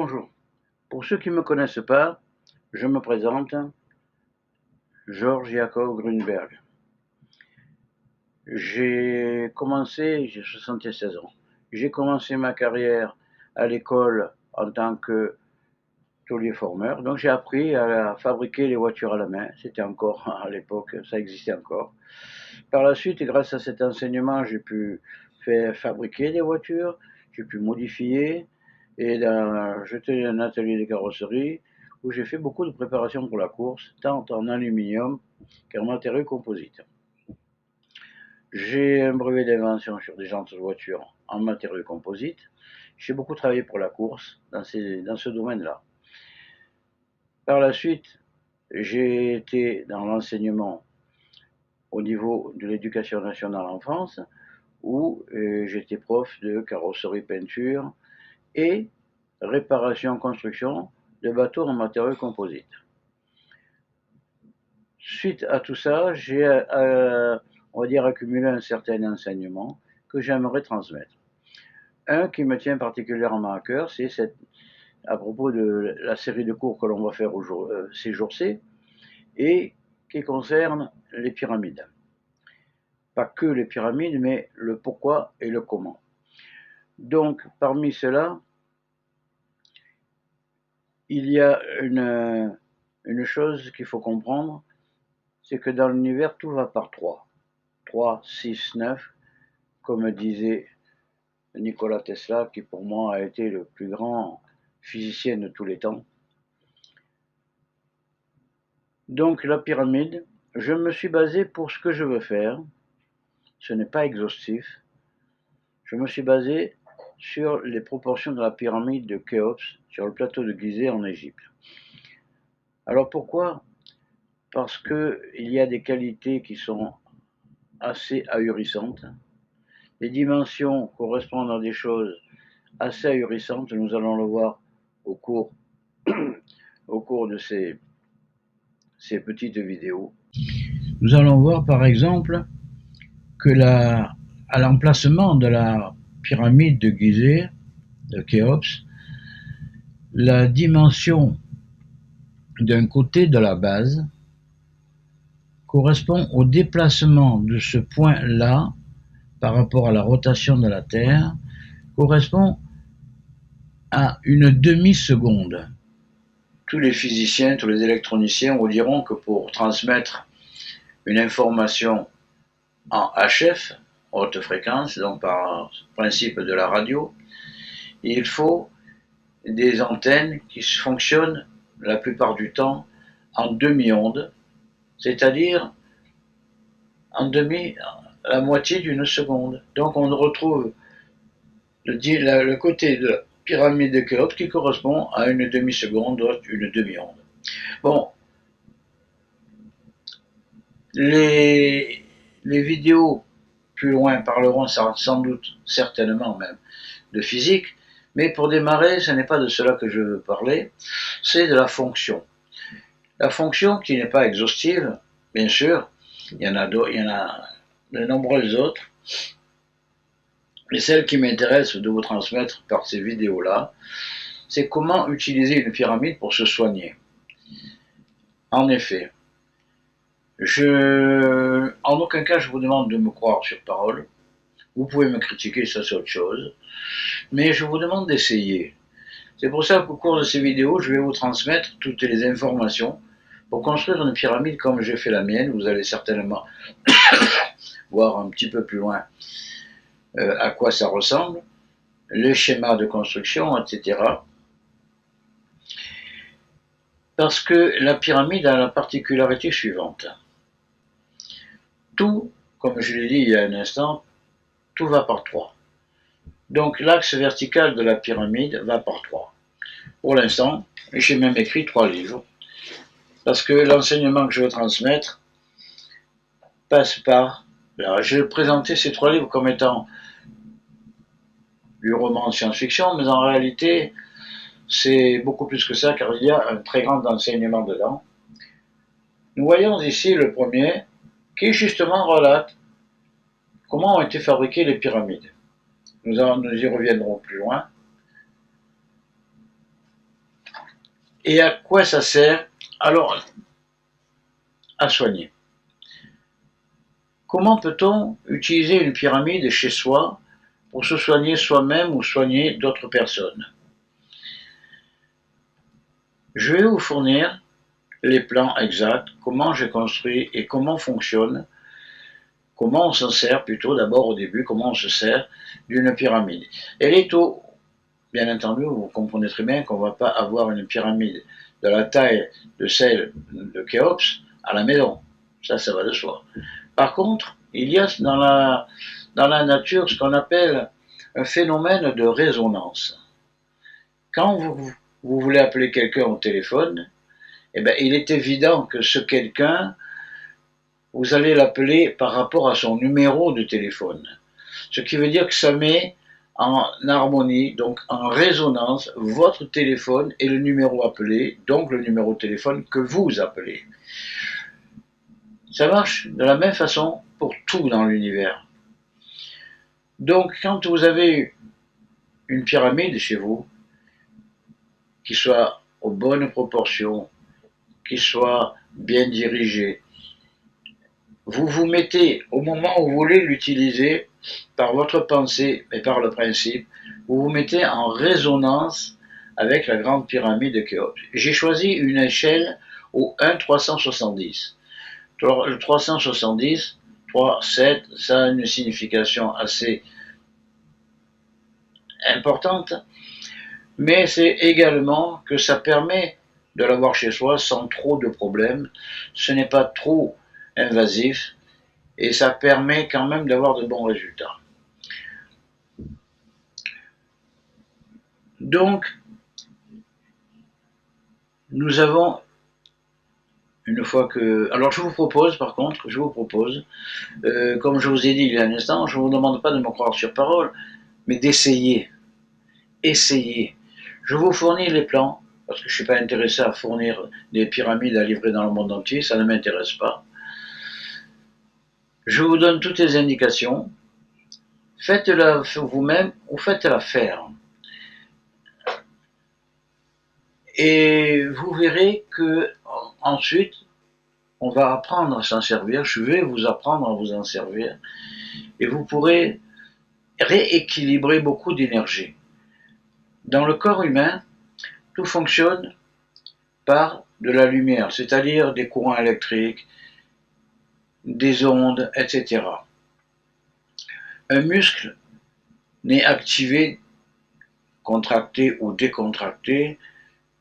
Bonjour. Pour ceux qui ne me connaissent pas, je me présente, Georges Jacob Grunberg. J'ai 76 ans. J'ai commencé ma carrière à l'école en tant que tôlier-formeur. Donc j'ai appris à fabriquer les voitures à la main. C'était encore, à l'époque, ça existait encore. Par la suite, grâce à cet enseignement, j'ai pu faire fabriquer des voitures, j'ai pu modifier, et j'étais dans un atelier de carrosserie où j'ai fait beaucoup de préparation pour la course, tant en aluminium qu'en matériaux composites. J'ai un brevet d'invention sur des jantes de voiture en matériaux composites. J'ai beaucoup travaillé pour la course dans ce domaine-là. Par la suite, j'ai été dans l'enseignement au niveau de l'éducation nationale en France, où j'étais prof de carrosserie peinture et réparation construction de bateaux en matériaux composites. Suite à tout ça, j'ai on va dire accumulé un certain enseignement que j'aimerais transmettre. Un qui me tient particulièrement à cœur, c'est à propos de la série de cours que l'on va faire ces jours-ci et qui concerne les pyramides. Pas que les pyramides, mais le pourquoi et le comment. Donc, parmi cela, il y a une chose qu'il faut comprendre, c'est que dans l'univers, tout va par 3. 3, 6, 9, comme disait Nikola Tesla, qui pour moi a été le plus grand physicien de tous les temps. Donc la pyramide, je me suis basé pour ce que je veux faire, ce n'est pas exhaustif, je me suis basé sur les proportions de la pyramide de Khéops, sur le plateau de Gizeh en Égypte. Alors pourquoi? Parce qu'il y a des qualités qui sont assez ahurissantes. Les dimensions correspondent à des choses assez ahurissantes, nous allons le voir au cours de ces petites vidéos. Nous allons voir par exemple que à l'emplacement de la pyramide de Gizeh, de Khéops, la dimension d'un côté de la base correspond au déplacement de ce point-là par rapport à la rotation de la Terre, correspond à une demi-seconde. Tous les physiciens, tous les électroniciens vous diront que pour transmettre une information en HF, haute fréquence, donc par principe de la radio, il faut des antennes qui fonctionnent la plupart du temps en demi-onde, c'est-à-dire la moitié d'une seconde. Donc on retrouve le côté de la pyramide de Khéops qui correspond à une demi-seconde, une demi-onde. Bon, les vidéos plus loin parleront sans doute, certainement même, de physique, mais pour démarrer, ce n'est pas de cela que je veux parler, c'est de la fonction. La fonction qui n'est pas exhaustive, bien sûr, il y en a de nombreuses autres, mais celle qui m'intéresse de vous transmettre par ces vidéos-là, c'est comment utiliser une pyramide pour se soigner. En effet, en aucun cas je vous demande de me croire sur parole, vous pouvez me critiquer, ça c'est autre chose, mais je vous demande d'essayer. C'est pour ça qu'au cours de ces vidéos, je vais vous transmettre toutes les informations pour construire une pyramide comme j'ai fait la mienne. Vous allez certainement voir un petit peu plus loin à quoi ça ressemble, les schémas de construction, etc. Parce que la pyramide a la particularité suivante. Tout, comme je l'ai dit il y a un instant, tout va par 3. Donc l'axe vertical de la pyramide va par 3. Pour l'instant, j'ai même écrit 3 livres, parce que l'enseignement que je veux transmettre passe par là. J'ai présenté ces 3 livres comme étant du roman de science-fiction, mais en réalité, c'est beaucoup plus que ça, car il y a un très grand enseignement dedans. Nous voyons ici le premier, qui justement relate comment ont été fabriquées les pyramides. Nous y reviendrons plus loin. Et à quoi ça sert? Alors, à soigner. Comment peut-on utiliser une pyramide chez soi pour se soigner soi-même ou soigner d'autres personnes? Je vais vous fournir les plans exacts, comment j'ai construit et comment fonctionne, comment on s'en sert plutôt d'abord au début, comment on se sert d'une pyramide. Elle est bien entendu, vous comprenez très bien qu'on ne va pas avoir une pyramide de la taille de celle de Khéops à la maison. Ça va de soi. Par contre, il y a dans la nature ce qu'on appelle un phénomène de résonance. Quand vous voulez appeler quelqu'un au téléphone, eh bien, il est évident que ce quelqu'un, vous allez l'appeler par rapport à son numéro de téléphone. Ce qui veut dire que ça met en harmonie, donc en résonance, votre téléphone et le numéro appelé, donc le numéro de téléphone que vous appelez. Ça marche de la même façon pour tout dans l'univers. Donc, quand vous avez une pyramide chez vous, qui soit aux bonnes proportions, qui soit bien dirigée, vous vous mettez, au moment où vous voulez l'utiliser, par votre pensée et par le principe, vous vous mettez en résonance avec la grande pyramide de Khéops. J'ai choisi une échelle au 1,370. Le 370, 3, 7, ça a une signification assez importante, mais c'est également que ça permet de l'avoir chez soi sans trop de problèmes. Ce n'est pas trop invasif et ça permet quand même d'avoir de bons résultats. Donc, nous avons, une fois que... Alors, je vous propose, par contre, comme je vous ai dit il y a un instant, je ne vous demande pas de me croire sur parole, mais d'essayer. Essayez. Je vous fournis les plans, parce que je ne suis pas intéressé à fournir des pyramides à livrer dans le monde entier, ça ne m'intéresse pas. Je vous donne toutes les indications. Faites-la vous-même ou faites-la faire. Et vous verrez que ensuite, on va apprendre à s'en servir. Je vais vous apprendre à vous en servir. Et vous pourrez rééquilibrer beaucoup d'énergie. Dans le corps humain, tout fonctionne par de la lumière, c'est-à-dire des courants électriques, des ondes, etc. Un muscle n'est activé, contracté ou décontracté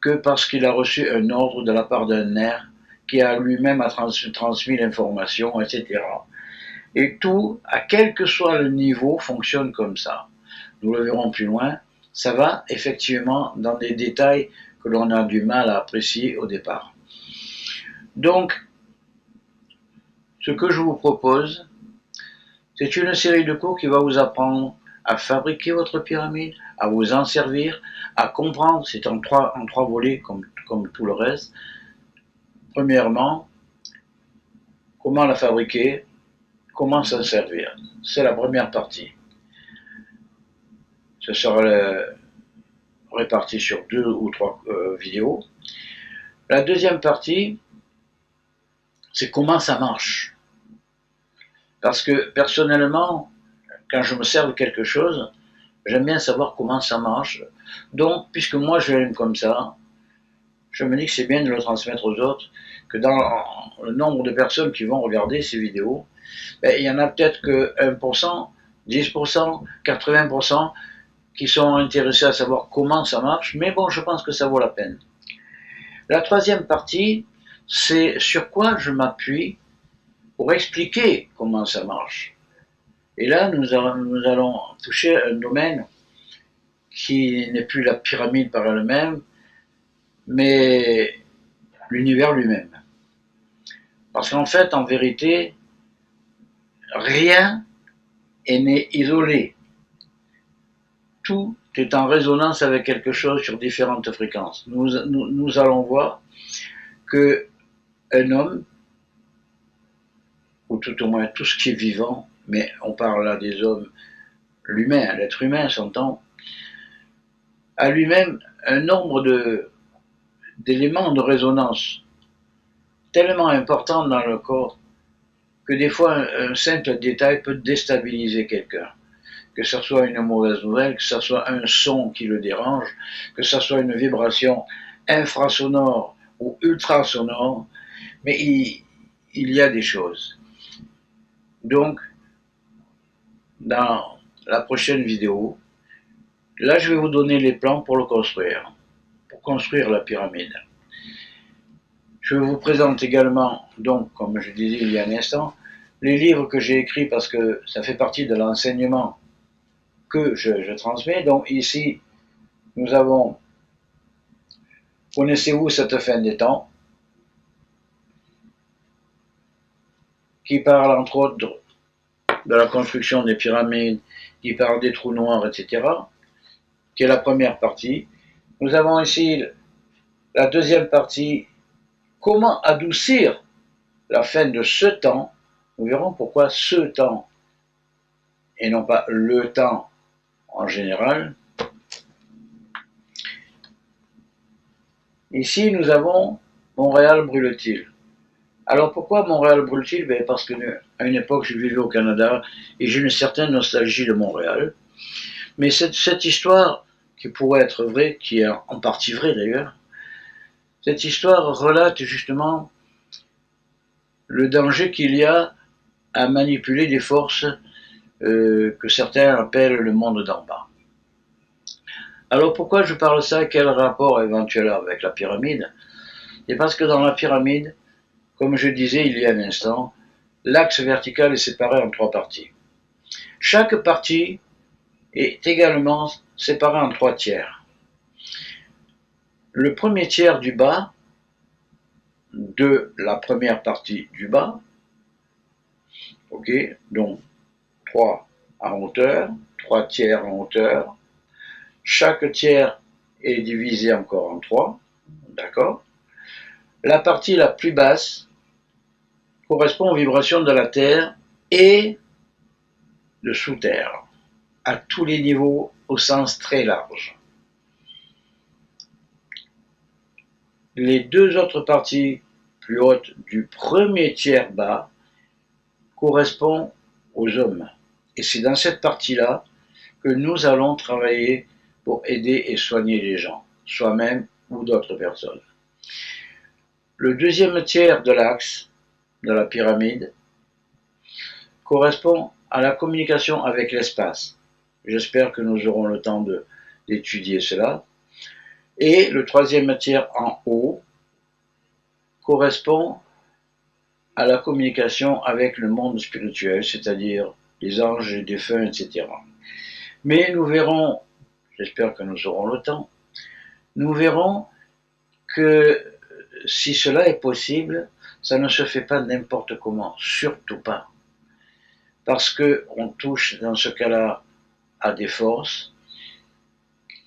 que parce qu'il a reçu un ordre de la part d'un nerf qui a lui-même transmis l'information, etc. Et tout, à quel que soit le niveau, fonctionne comme ça. Nous le verrons plus loin. Ça va effectivement dans des détails que l'on a du mal à apprécier au départ. Donc, ce que je vous propose, c'est une série de cours qui va vous apprendre à fabriquer votre pyramide, à vous en servir, à comprendre, c'est en trois volets comme tout le reste. Premièrement, comment la fabriquer, comment s'en servir. C'est la première partie. Ce sera réparti sur 2 ou 3 vidéos. La deuxième partie, c'est comment ça marche. Parce que personnellement, quand je me sers de quelque chose, j'aime bien savoir comment ça marche. Donc, puisque moi je l'aime comme ça, je me dis que c'est bien de le transmettre aux autres, que dans le nombre de personnes qui vont regarder ces vidéos, ben, il y en a peut-être que 1%, 10%, 80% qui sont intéressés à savoir comment ça marche, mais bon, je pense que ça vaut la peine. La troisième partie, c'est sur quoi je m'appuie pour expliquer comment ça marche. Et là, nous allons toucher un domaine qui n'est plus la pyramide par elle-même, mais l'univers lui-même. Parce qu'en fait, en vérité, rien n'est isolé. Tout est en résonance avec quelque chose sur différentes fréquences. Nous allons voir que un homme, ou tout au moins tout ce qui est vivant, mais on parle là des hommes, l'humain, l'être humain s'entend, a lui-même un nombre d'éléments de résonance tellement importants dans le corps que des fois un simple détail peut déstabiliser quelqu'un. Que ce soit une mauvaise nouvelle, que ce soit un son qui le dérange, que ce soit une vibration infrasonore ou ultrasonore, mais il y a des choses. Donc, dans la prochaine vidéo, là je vais vous donner les plans pour le construire, pour construire la pyramide. Je vous présente également, donc, comme je disais il y a un instant, les livres que j'ai écrits parce que ça fait partie de l'enseignement que je transmets. Donc ici, nous avons Connaissez-vous cette fin des temps, qui parle entre autres de la construction des pyramides, qui parle des trous noirs, etc., qui est la première partie. Nous avons ici la deuxième partie, comment adoucir la fin de ce temps. Nous verrons pourquoi ce temps et non pas le temps en général. Ici, nous avons Montréal brûle-t-il. Alors pourquoi Montréal brûle-t-il? Parce qu'à une époque, je vivais au Canada et j'ai une certaine nostalgie de Montréal. Mais cette histoire, qui pourrait être vraie, qui est en partie vraie d'ailleurs, cette histoire relate justement le danger qu'il y a à manipuler des forces que certains appellent le monde d'en bas. Alors pourquoi je parle de ça? Quel rapport éventuel avec la pyramide? C'est parce que dans la pyramide, comme je disais il y a un instant, l'axe vertical est séparé en 3 parties. Chaque partie est également séparée en 3 tiers. Le premier tiers du bas, de la première partie du bas, ok, donc 3 en hauteur, 3 tiers en hauteur. Chaque tiers est divisé encore en 3, d'accord. La partie la plus basse correspond aux vibrations de la Terre et de sous-terre, à tous les niveaux au sens très large. Les 2 autres parties plus hautes du premier tiers bas correspondent aux hommes. Et c'est dans cette partie-là que nous allons travailler pour aider et soigner les gens, soi-même ou d'autres personnes. Le deuxième tiers de l'axe de la pyramide correspond à la communication avec l'espace. J'espère que nous aurons le temps d'étudier cela. Et le troisième tiers en haut correspond à la communication avec le monde spirituel, c'est-à-dire les anges, les défunts, etc. Mais nous verrons, j'espère que nous aurons le temps, nous verrons que si cela est possible, ça ne se fait pas n'importe comment, surtout pas. Parce qu'on touche dans ce cas-là à des forces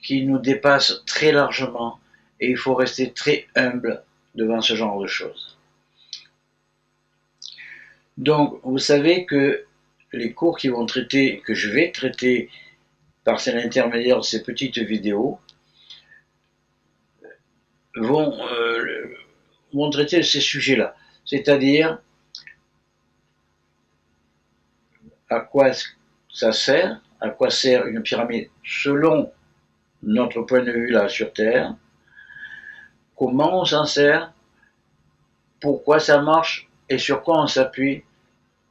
qui nous dépassent très largement et il faut rester très humble devant ce genre de choses. Donc, vous savez que les cours qui vont traiter, que je vais traiter par l'intermédiaire de ces petites vidéos, vont traiter de ces sujets-là. C'est-à-dire, à quoi ça sert, à quoi sert une pyramide selon notre point de vue là sur Terre, comment on s'en sert, pourquoi ça marche et sur quoi on s'appuie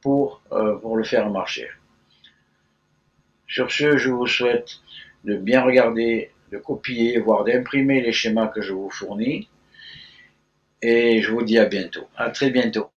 pour le faire marcher. Sur ce, je vous souhaite de bien regarder, de copier, voire d'imprimer les schémas que je vous fournis. Et je vous dis à bientôt. À très bientôt.